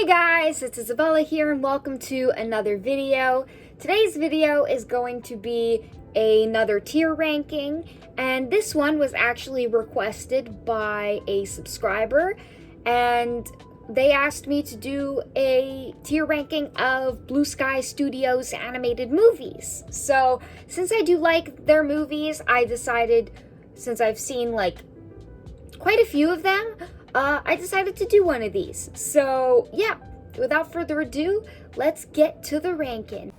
guys, it's Isabella here and welcome to another video. Today's video is going to be another tier ranking, and this one was actually requested by a subscriber, and they asked me to do a tier ranking of Bluesky Studios animated movies. So since I do like their movies, I decided, since I've seen like quite a few of them, I decided to do one of these. So yeah, without further ado, let's get to the ranking.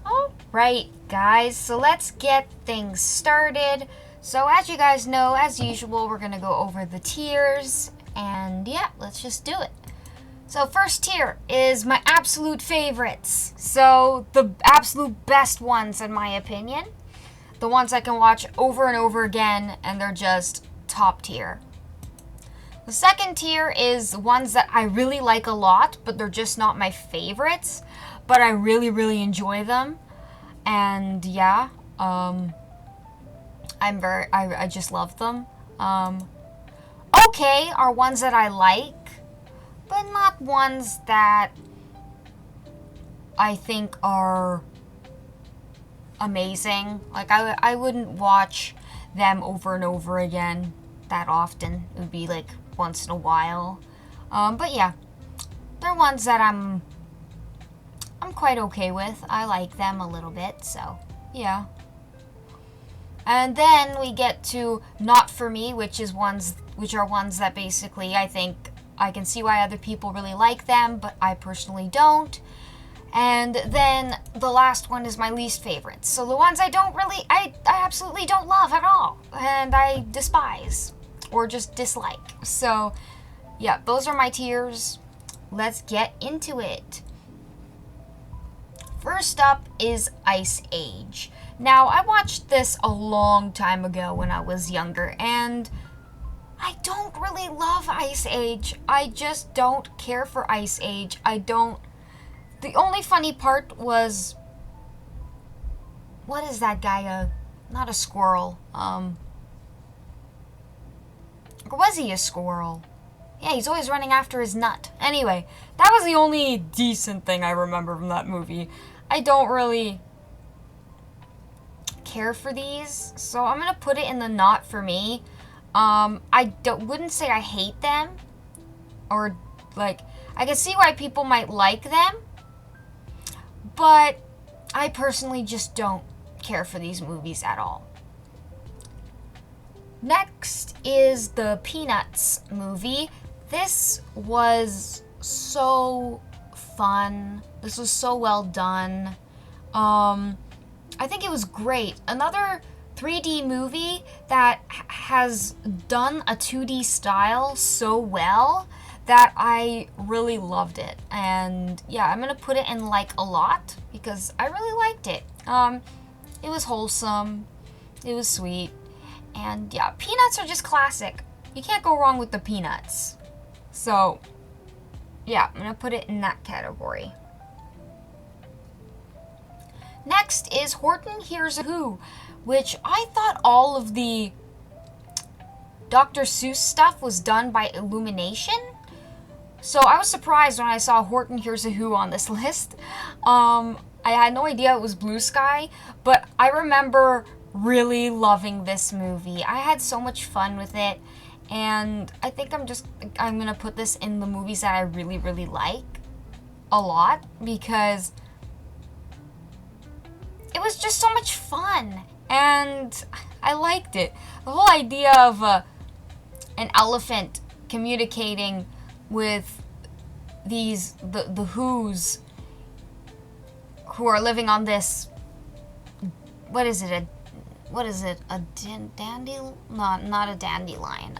Alright guys, so let's get things started. So as you guys know, as usual, we're gonna go over the tiers, and yeah, let's just do it. So first tier is my absolute favorites. So the absolute best ones in my opinion. The ones I can watch over and over again, and they're just top tier. The second tier is ones that I really like a lot, but they're just not my favorites, but I really enjoy them. And yeah, I just love them. Okay are ones that I like, but not ones that I think are amazing. Like I wouldn't watch them over and over again that often. It would be like once in a while. But yeah, they're ones that I'm quite okay with. I like them a little bit, so yeah. And then we get to not for me, which are ones that basically I think I can see why other people really like them, but I personally don't. And then the last one is my least favorites. So the ones I absolutely don't love at all, and I despise or just dislike. So yeah, those are my tiers. Let's get into it. First up is Ice Age. Now, I watched this a long time ago when I was younger, and I don't really love Ice Age. I just don't care for Ice Age. The only funny part was, what is that guy? Not a squirrel. Or was he a squirrel? Yeah, he's always running after his nut. Anyway, that was the only decent thing I remember from that movie. I don't really care for these, so I'm gonna put it in the not for me. Wouldn't say I hate them, or like, I can see why people might like them, but I personally just don't care for these movies at all. Next is the Peanuts movie. This was so fun. This was so well done. I think it was great. Another 3D movie that has done a 2D style so well that I really loved it. And yeah, I'm gonna put it in like a lot because I really liked it. It was wholesome. It was sweet. And yeah, Peanuts are just classic. You can't go wrong with the Peanuts. So yeah, I'm gonna put it in that category. Next is Horton Hears a Who, which I thought all of the Dr. Seuss stuff was done by Illumination. So I was surprised when I saw Horton Hears a Who on this list. I had no idea it was Bluesky, but I remember really loving this movie. I had so much fun with it, and I think I'm gonna put this in the movies that I really like a lot because it was just so much fun and I liked it. The whole idea of an elephant communicating with the Who's who are living on this, what is it, a dandelion? Not a dandelion.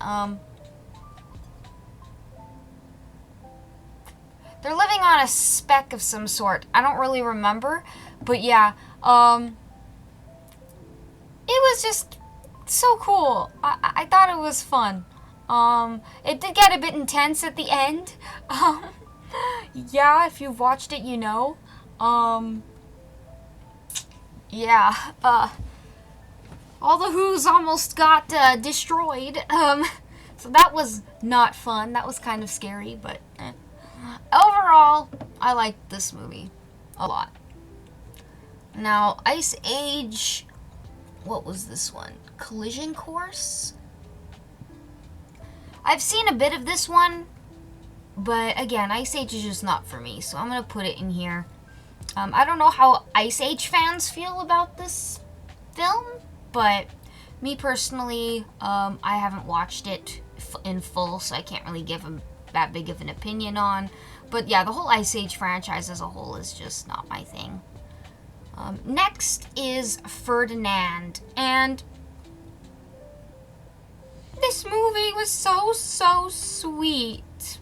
They're living on a speck of some sort. I don't really remember, but yeah, it was just so cool. I thought it was fun. It did get a bit intense at the end. Yeah, if you've watched it, you know. Yeah, all the Who's almost got destroyed. So that was not fun. That was kind of scary, but overall, I like this movie a lot. Now, Ice Age, what was this one? Collision Course? I've seen a bit of this one, but again, Ice Age is just not for me, so I'm going to put it in here. I don't know how Ice Age fans feel about this film, but me personally, I haven't watched it in full, so I can't really give that big of an opinion on. But yeah, the whole Ice Age franchise as a whole is just not my thing. Next is Ferdinand, and this movie was so sweet.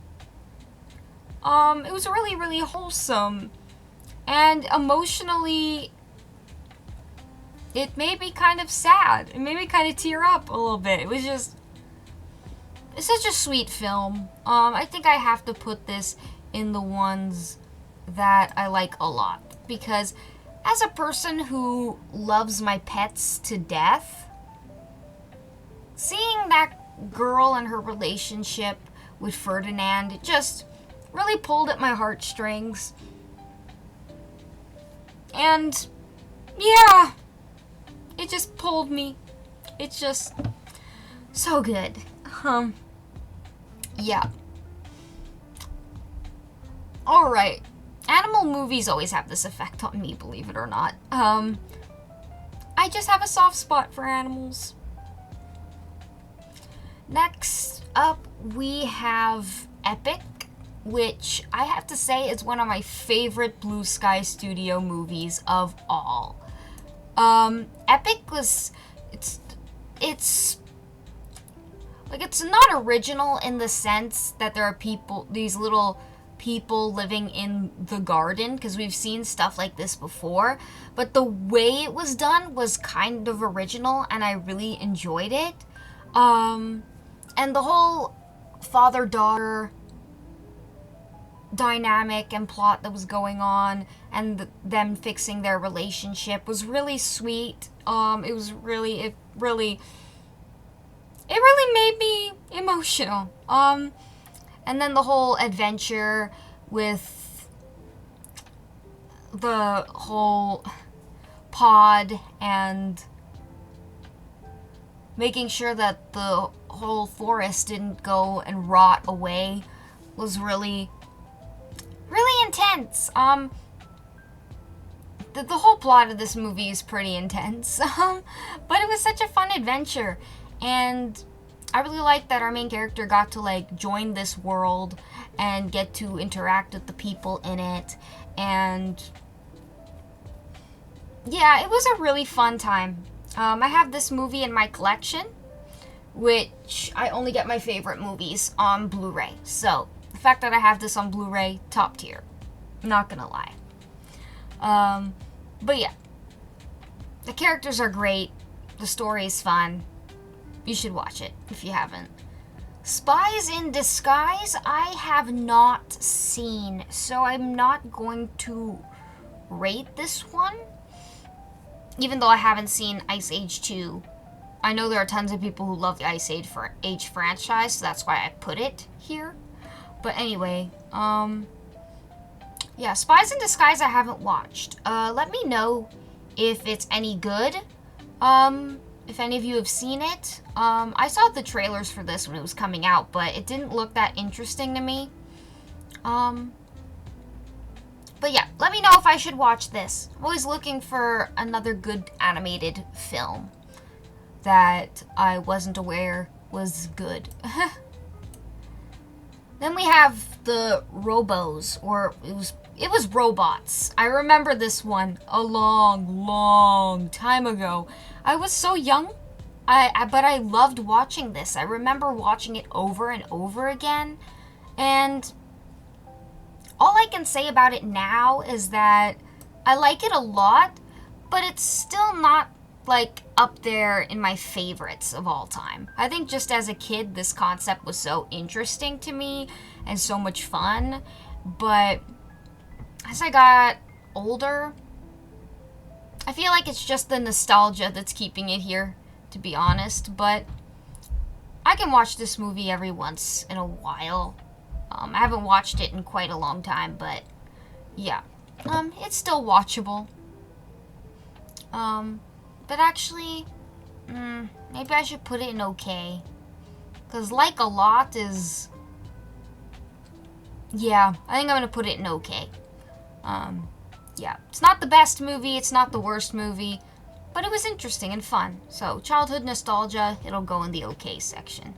It was really wholesome, and emotionally, it made me kind of sad. It made me kind of tear up a little bit. It's such a sweet film. I think I have to put this in the ones that I like a lot, because as a person who loves my pets to death, seeing that girl and her relationship with Ferdinand, it just really pulled at my heartstrings. And yeah, it just pulled me. It's just so good. Yeah. Alright. Animal movies always have this effect on me, believe it or not. I just have a soft spot for animals. Next up, we have Epic, which I have to say is one of my favorite Bluesky Studio movies of all. Epic was, it's not original in the sense that there are these little people living in the garden, because we've seen stuff like this before, but the way it was done was kind of original, and I really enjoyed it. And the whole father-daughter dynamic and plot that was going on, and them fixing their relationship was really sweet. It really made me emotional. And then the whole adventure with the whole pod and making sure that the whole forest didn't go and rot away was really intense. The whole plot of this movie is pretty intense, but it was such a fun adventure, and I really like that our main character got to join this world and get to interact with the people in it, and yeah, it was a really fun time. I have this movie in my collection, which I only get my favorite movies on Blu-ray, so the fact that I have this on Blu-ray, top tier, not gonna lie. But yeah, the characters are great, the story is fun. You should watch it if you haven't. Spies in Disguise, I have not seen, so I'm not going to rate this one, even though I haven't seen Ice Age 2. I know there are tons of people who love the Ice Age franchise, so that's why I put it here. But anyway, yeah, Spies in Disguise I haven't watched. Let me know if it's any good. If any of you have seen it. I saw the trailers for this when it was coming out, but it didn't look that interesting to me. But yeah, let me know if I should watch this. I'm always looking for another good animated film that I wasn't aware was good. Then we have the Robos, or it was Robots. I remember this one a long time ago. I was so young, but I loved watching this. I remember watching it over and over again, and all I can say about it now is that I like it a lot, but it's still not up there in my favorites of all time. I think just as a kid, this concept was so interesting to me and so much fun, but as I got older, I feel like it's just the nostalgia that's keeping it here, to be honest, but I can watch this movie every once in a while. I haven't watched it in quite a long time, but yeah. It's still watchable. But actually, maybe I should put it in okay. Because like a lot is... Yeah, I think I'm gonna put it in okay. Yeah, it's not the best movie, it's not the worst movie, but it was interesting and fun. So, childhood nostalgia, it'll go in the okay section.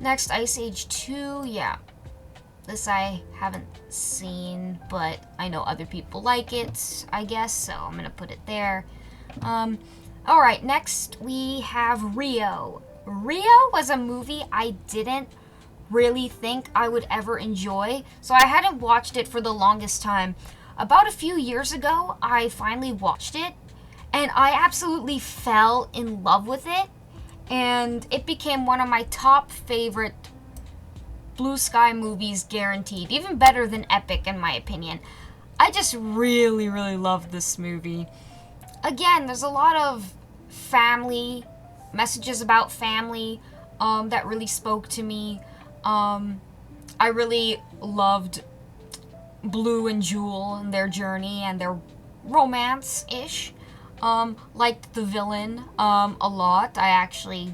Next, Ice Age 2, yeah. This I haven't seen, but I know other people like it, I guess, so I'm gonna put it there. Alright, next we have Rio. Rio was a movie I didn't really think I would ever enjoy, so I hadn't watched it for the longest time. About a few years ago, I finally watched it, and I absolutely fell in love with it, and it became one of my top favorite Bluesky movies guaranteed, even better than Epic in my opinion. I just really, really loved this movie. Again, there's a lot of family, messages about family, that really spoke to me. I really loved Blue and Jewel and their journey and their romance-ish. Liked the villain a lot. I actually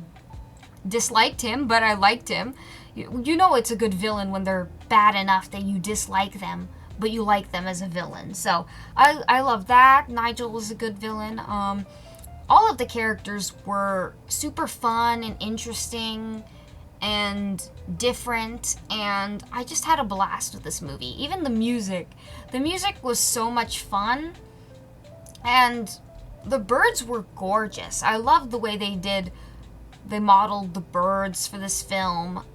disliked him, but I liked him. You know it's a good villain when they're bad enough that you dislike them, but you like them as a villain. So I love that. Nigel was a good villain. All of the characters were super fun and interesting and different, and I just had a blast with this movie. Even the music was so much fun, and the birds were gorgeous. I loved the way they modeled the birds for this film.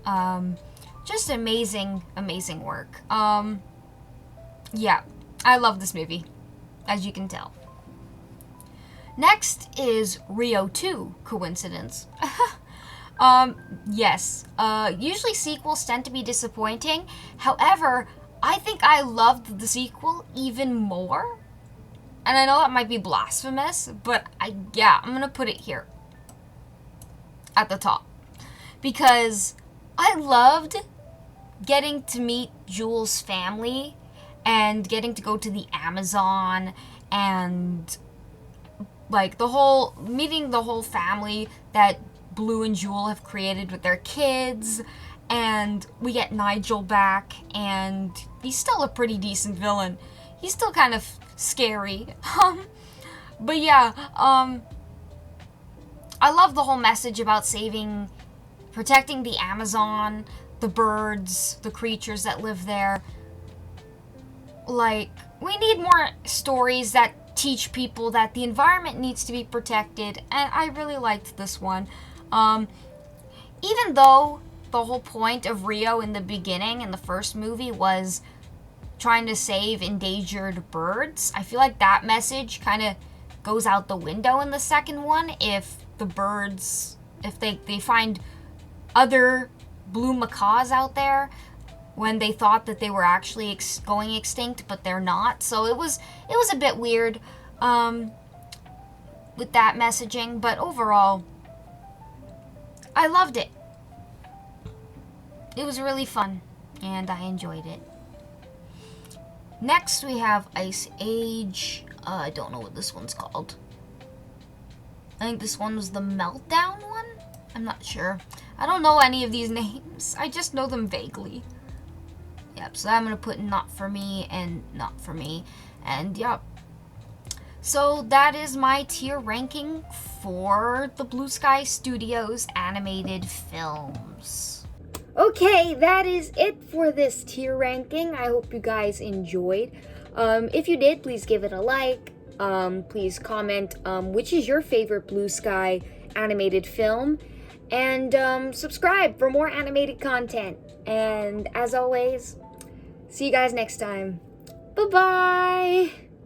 Just amazing work. Yeah, I love this movie, as you can tell. Next is Rio 2, coincidence. Yes. Usually sequels tend to be disappointing. However, I think I loved the sequel even more. And I know that might be blasphemous, but I'm gonna put it here. At the top. Because I loved getting to meet Jules' family and getting to go to the Amazon and like meeting the whole family that Blue and Jewel have created with their kids, and we get Nigel back, and he's still a pretty decent villain. He's still kind of scary. But yeah, I love the whole message about protecting the Amazon, the birds, the creatures that live there. Like, we need more stories that teach people that the environment needs to be protected, and I really liked this one. Even though the whole point of Rio in the beginning, in the first movie, was trying to save endangered birds, I feel like that message kind of goes out the window in the second one if the birds, if they find other blue macaws out there when they thought that they were actually going extinct, but they're not. So it was a bit weird with that messaging, but overall, I loved it. It was really fun, and I enjoyed it. Next, we have Ice Age. I don't know what this one's called. I think this one was the Meltdown one? I'm not sure. I don't know any of these names. I just know them vaguely. Yep, so I'm going to put not for me and not for me. And yep. So that is my tier ranking for the Bluesky Studios animated films. Okay, that is it for this tier ranking. I hope you guys enjoyed. If you did, please give it a like. Please comment which is your favorite Bluesky animated film. And subscribe for more animated content. And as always, see you guys next time. Bye-bye!